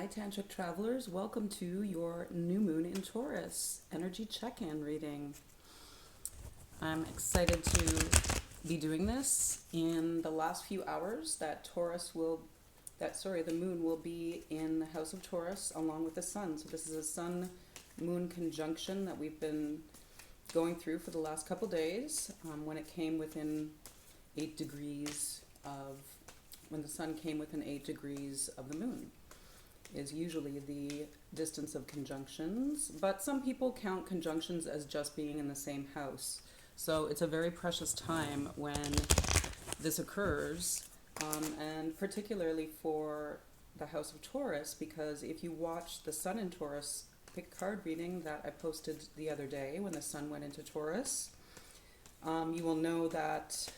Hi, Tantric travelers. Welcome to your new moon in Taurus energy check-in reading. I'm excited to be doing this in the last few hours that the moon will be in the house of Taurus along with the sun. So this is a sun-moon conjunction that we've been going through for the last couple days. When it came within 8 degrees of, when the sun came within 8 degrees of the moon, is usually the distance of conjunctions, but some people count conjunctions as just being in the same house. So it's a very precious time when this occurs, and particularly for the house of Taurus, because if you watch the sun in Taurus pick card reading that I posted the other day when the sun went into Taurus, you will know that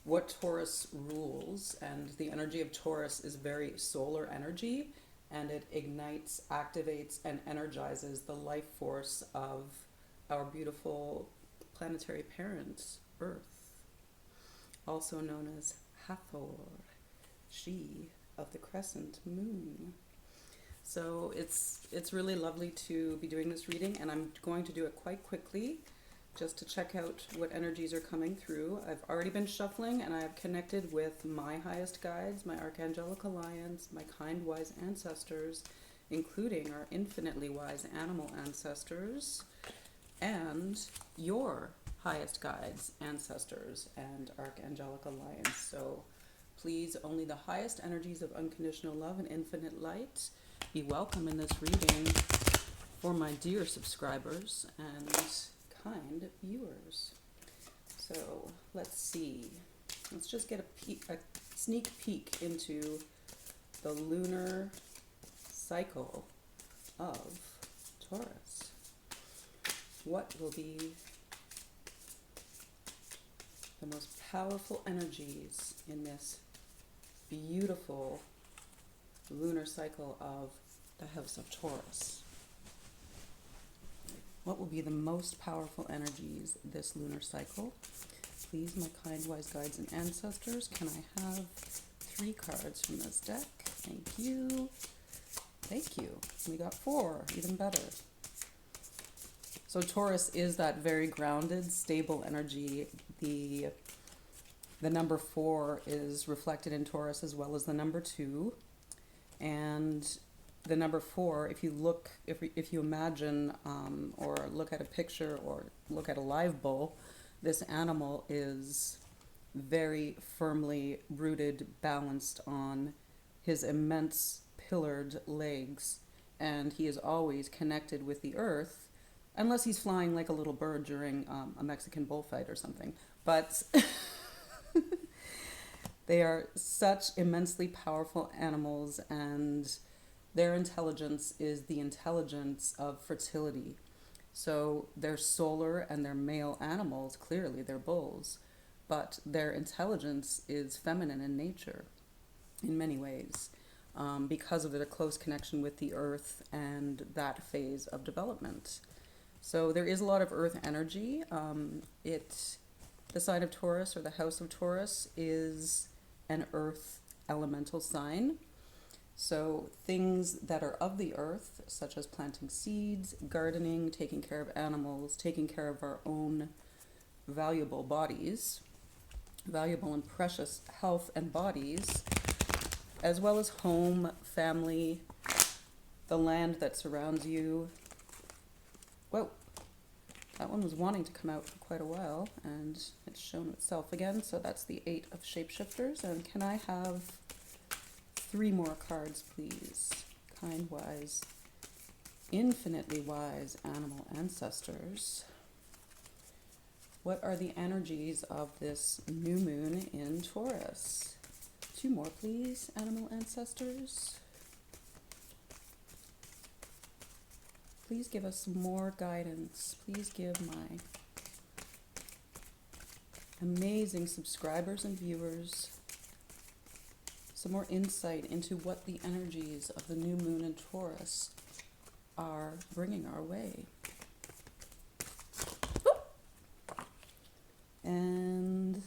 what Taurus rules, and the energy of Taurus is very solar energy, and it ignites, activates, and energizes the life force of our beautiful planetary parent, Earth, also known as Hathor, she of the crescent moon. So it's really lovely to be doing this reading, and I'm going to do it quite quickly just to check out what energies are coming through. I've already been shuffling, and I have connected with my highest guides, my Archangelic Alliance, my kind wise ancestors, including our infinitely wise animal ancestors, and your highest guides, ancestors, and Archangelic Alliance. So please, only the highest energies of unconditional love and infinite light be welcome in this reading for my dear subscribers and kind viewers. So let's see. Let's just get a sneak peek into the lunar cycle of Taurus. What will be the most powerful energies in this beautiful lunar cycle of the house of Taurus? What will be the most powerful energies this lunar cycle? Please, my kind, wise guides and ancestors, can I have 3 cards from this deck? Thank you. Thank you. We got 4, even better. So Taurus is that very grounded, stable energy. The number 4 is reflected in Taurus as well as the number 2. And the number 4, if you imagine or look at a picture or look at a live bull, this animal is very firmly rooted, balanced on his immense pillared legs, and he is always connected with the earth, unless he's flying like a little bird during a Mexican bullfight or something. But they are such immensely powerful animals, and their intelligence is the intelligence of fertility. So they're solar and they're male animals, clearly they're bulls, but their intelligence is feminine in nature in many ways, because of their close connection with the earth and that phase of development. So there is a lot of earth energy. The sign of Taurus, or the house of Taurus, is an earth elemental sign. So things that are of the earth, such as planting seeds, gardening, taking care of animals, taking care of our own valuable bodies, valuable and precious health and bodies, as well as home, family, the land that surrounds you. Whoa, that one was wanting to come out for quite a while, and it's shown itself again. So that's the 8 of shapeshifters. And can I have 3 more cards, please? Kind, wise, infinitely wise animal ancestors. What are the energies of this new moon in Taurus? 2 more, please, animal ancestors. Please give us some more guidance. Please give my amazing subscribers and viewers some more insight into what the energies of the new moon in Taurus are bringing our way. And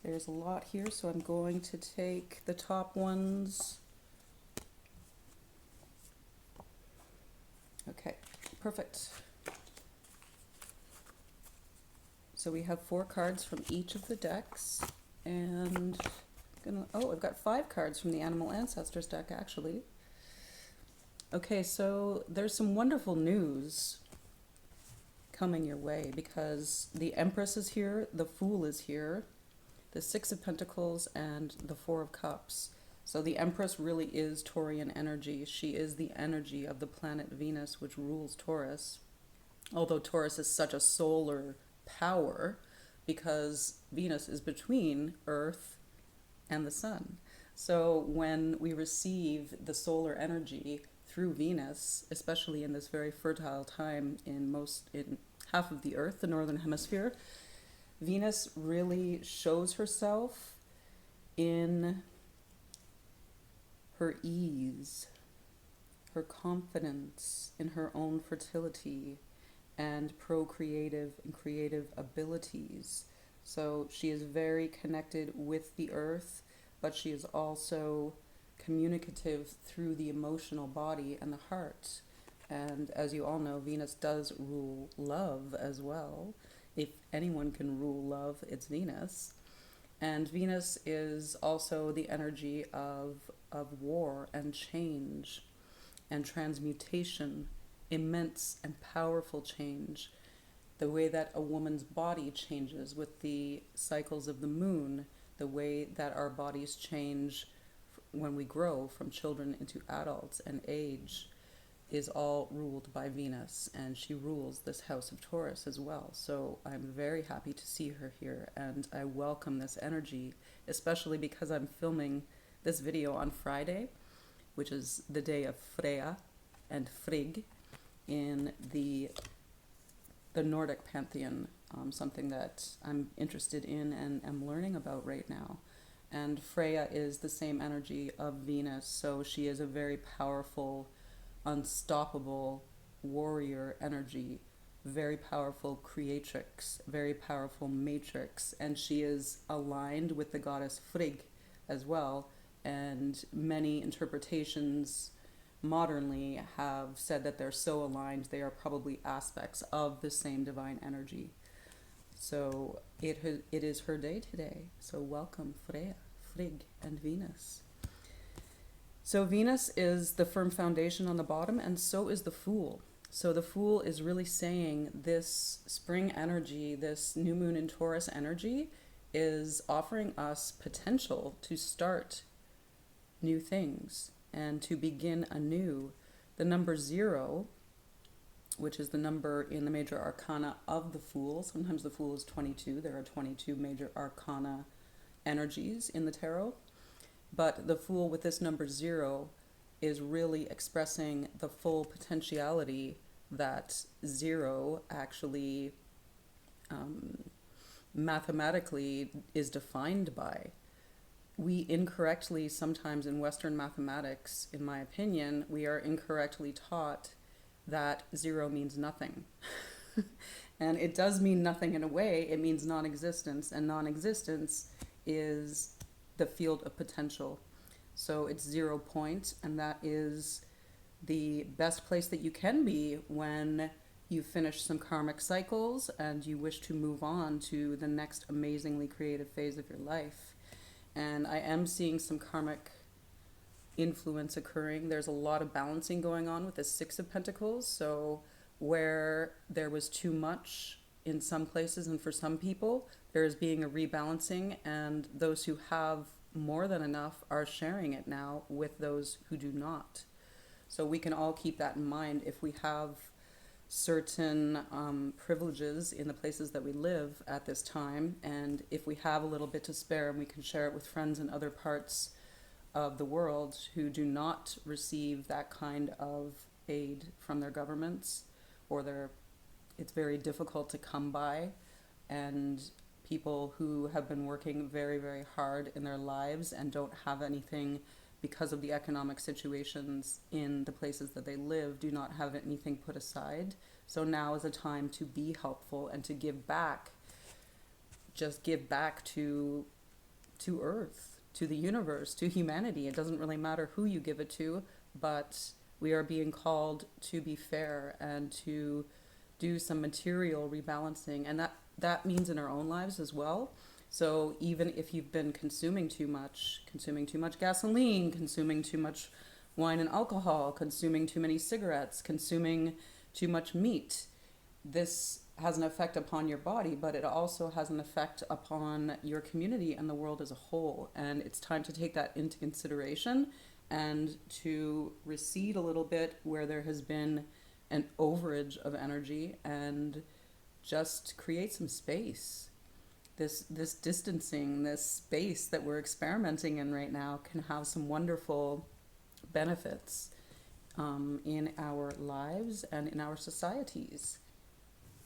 there's a lot here, so I'm going to take the top ones Okay, perfect. So we have 4 cards from each of the decks, and I've got 5 cards from the Animal Ancestors deck, actually. Okay, so there's some wonderful news coming your way because the Empress is here, the Fool is here, the 6 of Pentacles, and the 4 of Cups. So the Empress really is Taurian energy. She is the energy of the planet Venus, which rules Taurus. Although Taurus is such a solar power because Venus is between Earth and the Sun. So when we receive the solar energy through Venus, especially in this very fertile time in half of the Earth, the northern hemisphere, Venus really shows herself in her ease, her confidence in her own fertility, and procreative and creative abilities. So she is very connected with the earth, but she is also communicative through the emotional body and the heart. And as you all know, Venus does rule love as well. If anyone can rule love, it's Venus. And Venus is also the energy of war and change and transmutation, immense and powerful change. The way that a woman's body changes with the cycles of the moon, the way that our bodies change when we grow from children into adults and age, is all ruled by Venus, and she rules this house of Taurus as well. So I'm very happy to see her here, and I welcome this energy, especially because I'm filming this video on Friday, which is the day of Freya and Frigg in the Nordic pantheon, something that I'm interested in and am learning about right now. And Freya is the same energy of Venus, so she is a very powerful, unstoppable warrior energy, very powerful creatrix, very powerful matrix, and she is aligned with the goddess Frigg as well. And many interpretations modernly have said that they're so aligned they are probably aspects of the same divine energy. So it is her day today. So welcome Freya, Frigg, and Venus. So Venus is the firm foundation on the bottom, and so is the Fool. So the Fool is really saying this spring energy, this new moon in Taurus energy, is offering us potential to start new things and to begin anew. The number 0, which is the number in the major arcana of the Fool. Sometimes the Fool is 22. There are 22 major arcana energies in the tarot. But the Fool with this number 0 is really expressing the full potentiality that 0 actually mathematically is defined by. We incorrectly, sometimes in Western mathematics, in my opinion, we are incorrectly taught that 0 means nothing. And it does mean nothing in a way. It means non-existence, and non-existence is the field of potential. So it's 0 point, and that is the best place that you can be when you finish some karmic cycles and you wish to move on to the next amazingly creative phase of your life. And I am seeing some karmic influence occurring. There's a lot of balancing going on with the 6 of Pentacles. So where there was too much in some places and for some people, there is being a rebalancing, and those who have more than enough are sharing it now with those who do not. So we can all keep that in mind if we have certain privileges in the places that we live at this time, and if we have a little bit to spare and we can share it with friends in other parts of the world who do not receive that kind of aid from their governments, or it's very difficult to come by, and people who have been working very, very hard in their lives and don't have anything because of the economic situations in the places that they live, do not have anything put aside. So now is a time to be helpful and to give back. Just give back to Earth, to the universe, to humanity. It doesn't really matter who you give it to, but we are being called to be fair and to do some material rebalancing. And that means in our own lives as well. So even if you've been consuming too much gasoline, consuming too much wine and alcohol, consuming too many cigarettes, consuming too much meat, this has an effect upon your body, but it also has an effect upon your community and the world as a whole. And it's time to take that into consideration and to recede a little bit where there has been an overage of energy and just create some space. This distancing, this space that we're experimenting in right now can have some wonderful benefits in our lives and in our societies.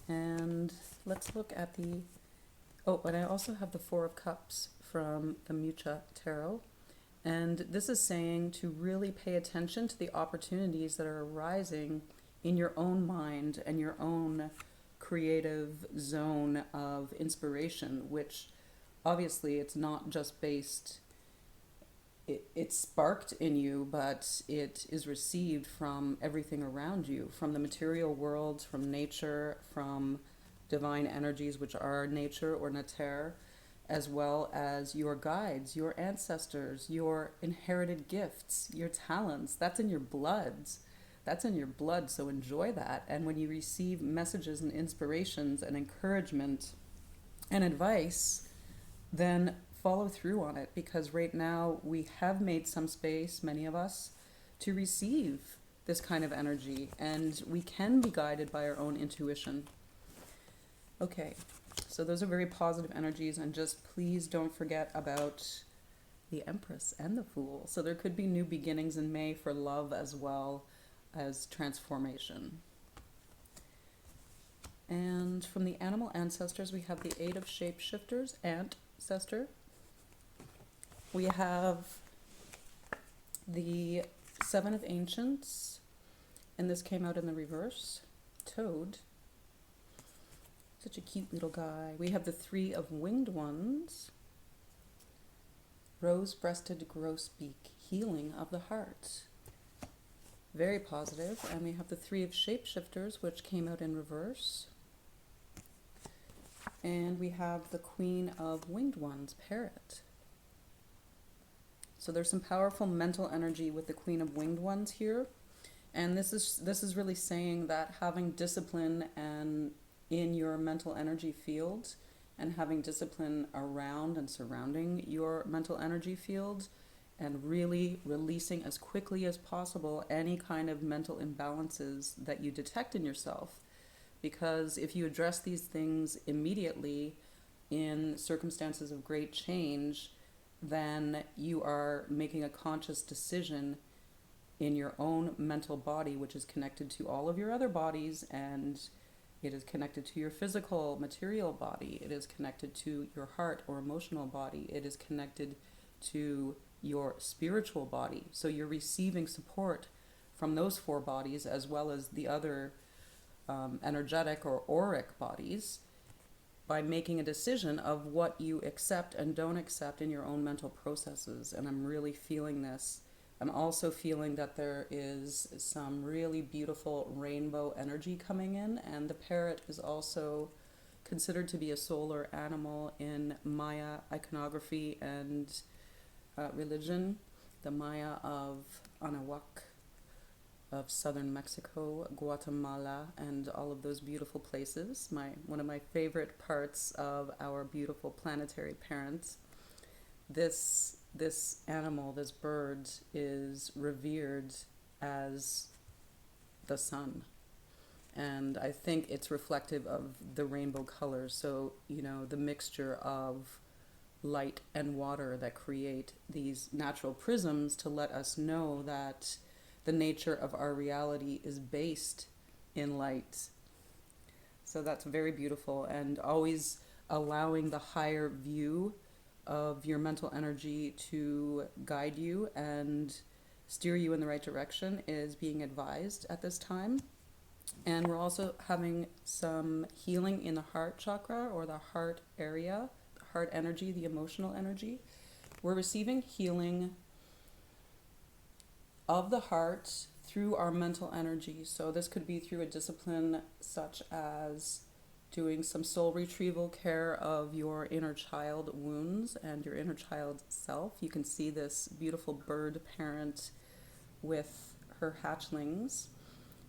And let's look at the... Oh, and I also have the Four of Cups from the Mucha Tarot. And this is saying to really pay attention to the opportunities that are arising in your own mind and your own creative zone of inspiration, which obviously it's not just based, it's sparked in you, but it is received from everything around you, from the material world, from nature, from divine energies, which are nature or nature, as well as your guides, your ancestors, your inherited gifts, your talents. That's in your blood. That's in your blood, so enjoy that. And when you receive messages and inspirations and encouragement and advice, then follow through on it, because right now we have made some space, many of us, to receive this kind of energy, and we can be guided by our own intuition. Okay, so those are very positive energies, and just please don't forget about the Empress and the Fool. So there could be new beginnings in May for love as well as transformation. And from the animal ancestors, we have the Eight of Shapeshifters, ancestor. We have the Seven of Ancients, and this came out in the reverse, Toad. Such a cute little guy. We have the Three of Winged Ones, Rose-breasted grosbeak, healing of the heart. Very positive. And we have the Three of Shapeshifters, which came out in reverse. And we have the Queen of Winged Ones, Parrot. So there's some powerful mental energy with the Queen of Winged Ones here. And this is really saying that having discipline and in your mental energy field, and having discipline around and surrounding your mental energy field, and really releasing as quickly as possible any kind of mental imbalances that you detect in yourself. Because if you address these things immediately in circumstances of great change, then you are making a conscious decision in your own mental body, which is connected to all of your other bodies, and it is connected to your physical, material body. It is connected to your heart or emotional body. It is connected to your spiritual body. So you're receiving support from those four bodies, as well as the other energetic or auric bodies, by making a decision of what you accept and don't accept in your own mental processes. And I'm really feeling this. I'm also feeling that there is some really beautiful rainbow energy coming in, and the parrot is also considered to be a solar animal in Maya iconography and religion. The Maya of Anahuac, of southern Mexico, Guatemala, and all of those beautiful places. One of my favorite parts of our beautiful planetary parents. This animal, this bird, is revered as the sun. And I think it's reflective of the rainbow colors. So, the mixture of light and water that create these natural prisms to let us know that the nature of our reality is based in light. So that's very beautiful, and always allowing the higher view of your mental energy to guide you and steer you in the right direction is being advised at this time. And we're also having some healing in the heart chakra, or the heart area, the heart energy, the emotional energy. We're receiving healing of the heart through our mental energy. So this could be through a discipline such as doing some soul retrieval care of your inner child wounds and your inner child self. You can see this beautiful bird parent with her hatchlings.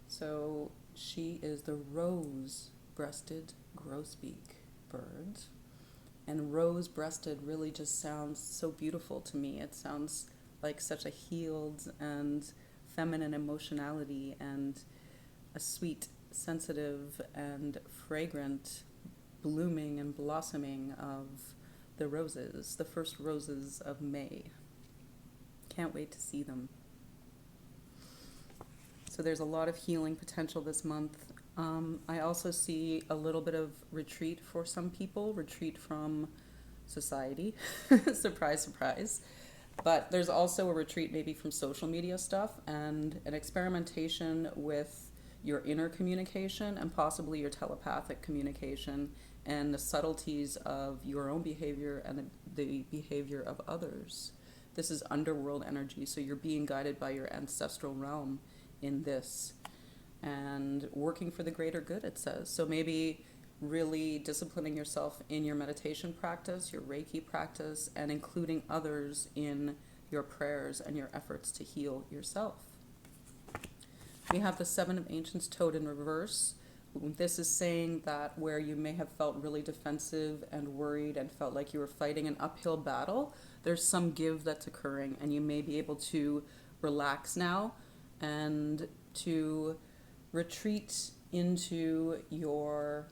So she is the rose-breasted grosbeak bird. And rose-breasted really just sounds so beautiful to me. It sounds like such a healed and feminine emotionality and a sweet, sensitive, and fragrant blooming and blossoming of the roses, the first roses of May. Can't wait to see them. So there's a lot of healing potential this month. I also see a little bit of retreat for some people, retreat from society. Surprise, surprise. But there's also a retreat maybe from social media stuff and an experimentation with your inner communication and possibly your telepathic communication and the subtleties of your own behavior and the behavior of others. This is underworld energy, so you're being guided by your ancestral realm in this and working for the greater good, it says. So maybe really disciplining yourself in your meditation practice, your reiki practice, and including others in your prayers and your efforts to heal yourself. We have the Seven of Ancients toad in reverse. This is saying that where you may have felt really defensive and worried and felt like you were fighting an uphill battle, there's some give that's occurring and you may be able to relax now and to retreat into your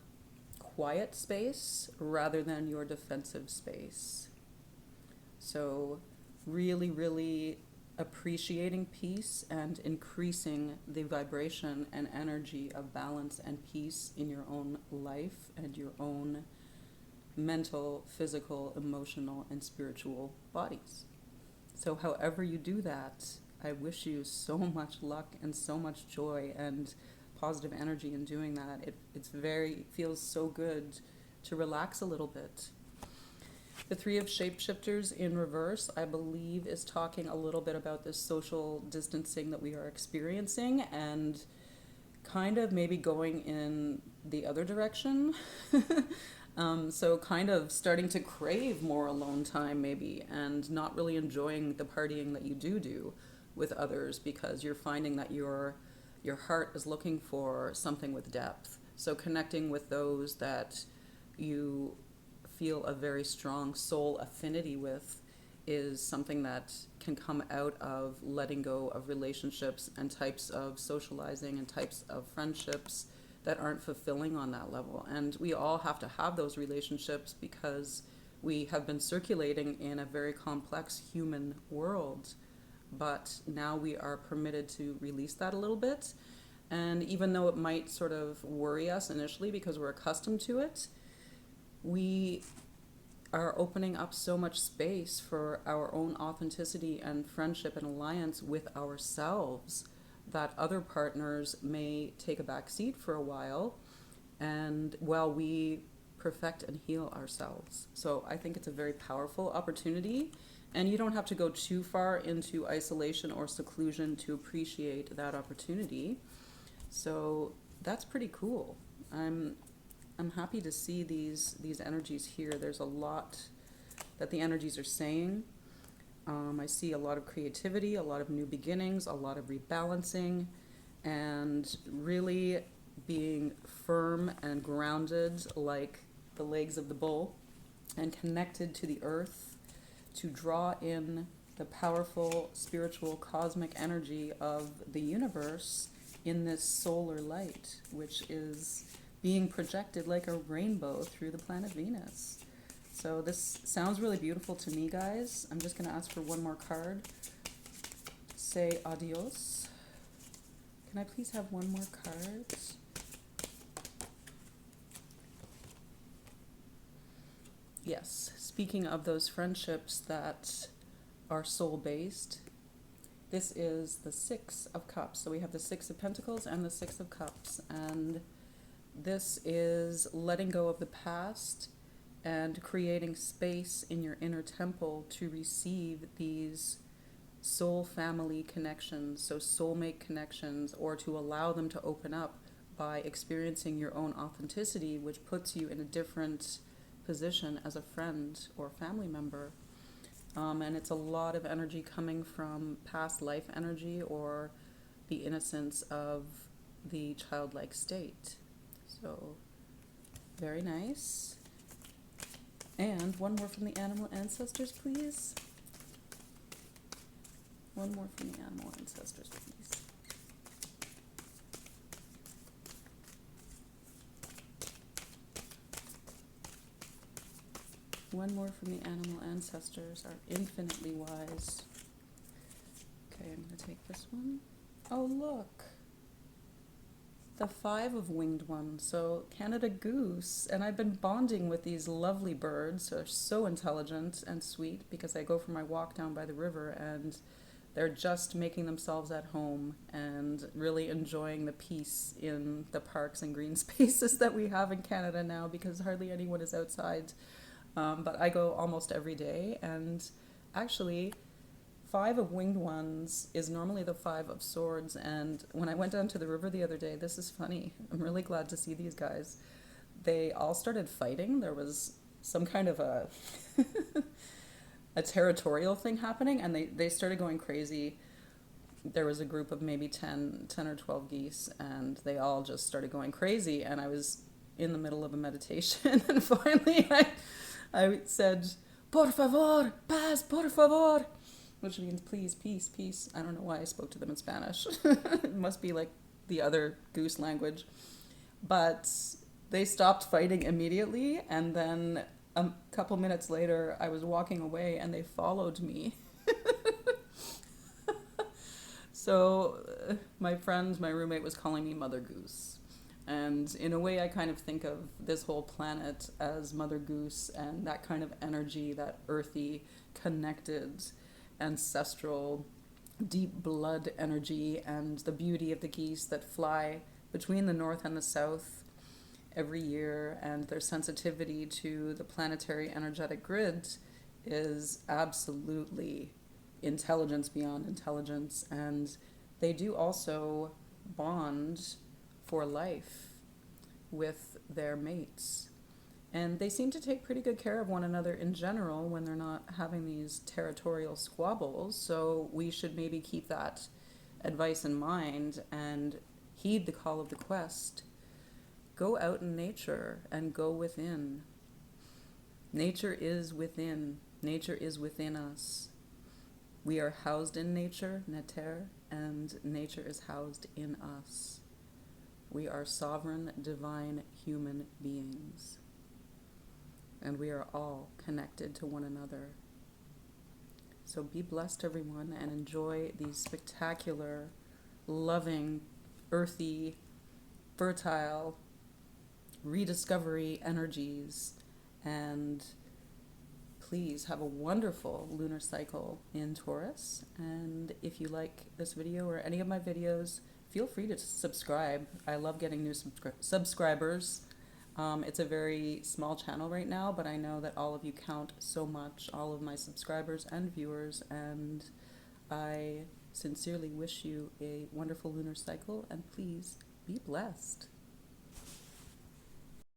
quiet space rather than your defensive space. So really, really appreciating peace and increasing the vibration and energy of balance and peace in your own life and your own mental, physical, emotional, and spiritual bodies. So however you do that, I wish you so much luck and so much joy and positive energy in doing that. It feels so good to relax a little bit. The Three of Shapeshifters in reverse, I believe, is talking a little bit about this social distancing that we are experiencing and kind of maybe going in the other direction. So kind of starting to crave more alone time maybe and not really enjoying the partying that you do with others because you're finding that your heart is looking for something with depth. So connecting with those that you feel a very strong soul affinity with is something that can come out of letting go of relationships and types of socializing and types of friendships that aren't fulfilling on that level. And we all have to have those relationships because we have been circulating in a very complex human world. But now we are permitted to release that a little bit. And even though it might sort of worry us initially because we're accustomed to it, we are opening up so much space for our own authenticity and friendship and alliance with ourselves that other partners may take a back seat for a while and while we perfect and heal ourselves. So I think it's a very powerful opportunity, and you don't have to go too far into isolation or seclusion to appreciate that opportunity. So that's pretty cool. I'm happy to see these energies here. There's a lot that the energies are saying. I see a lot of creativity, a lot of new beginnings, a lot of rebalancing, and really being firm and grounded like the legs of the bull and connected to the earth to draw in the powerful spiritual cosmic energy of the universe in this solar light, which is being projected like a rainbow through the planet Venus. So this sounds really beautiful to me, guys. I'm just going to ask for one more card. Say adios. Can I please have one more card? Yes, speaking of those friendships that are soul-based, this is the Six of Cups. So we have the Six of Pentacles and the Six of Cups. And this is letting go of the past and creating space in your inner temple to receive these soul family connections, so soulmate connections, or to allow them to open up by experiencing your own authenticity, which puts you in a different position as a friend or family member. And it's a lot of energy coming from past life energy or the innocence of the childlike state. So, very nice. And one more from the animal ancestors, please. One more from the animal ancestors, please. One more from the animal ancestors, are infinitely wise. Okay, I'm going to take this one. Oh, look. The 5 of winged ones, so Canada goose. And I've been bonding with these lovely birds. They're so intelligent and sweet because I go for my walk down by the river and they're just making themselves at home and really enjoying the peace in the parks and green spaces that we have in Canada now because hardly anyone is outside. But I go almost every day, and actually 5 of winged ones is normally the 5 of swords. And when I went down to the river the other day, this is funny, I'm really glad to see these guys. They all started fighting. There was some kind of a a territorial thing happening, and they started going crazy. There was a group of maybe 10 or 12 geese, and they all just started going crazy, and I was in the middle of a meditation, and finally I said, por favor, paz, por favor, which means please, peace, peace. I don't know why I spoke to them in Spanish. It must be like the other goose language. But they stopped fighting immediately, and then a couple minutes later, I was walking away, and they followed me. So my friend, my roommate, was calling me Mother Goose. And in a way, I kind of think of this whole planet as Mother Goose, and that kind of energy, that earthy, connected, ancestral, deep blood energy, and the beauty of the geese that fly between the north and the south every year, and their sensitivity to the planetary energetic grid is absolutely intelligence beyond intelligence. And they do also bond for life with their mates. And they seem to take pretty good care of one another in general when they're not having these territorial squabbles. So we should maybe keep that advice in mind and heed the call of the quest. Go out in nature and go within. Nature is within. Nature is within us. We are housed in nature, neter, and nature is housed in us. We are sovereign, divine human beings. And we are all connected to one another. So be blessed, everyone, and enjoy these spectacular, loving, earthy, fertile, rediscovery energies. And please have a wonderful lunar cycle in Taurus. And if you like this video or any of my videos, feel free to subscribe. I love getting new subscribers. It's a very small channel right now, but I know that all of you count so much, all of my subscribers and viewers, and I sincerely wish you a wonderful lunar cycle, and please be blessed.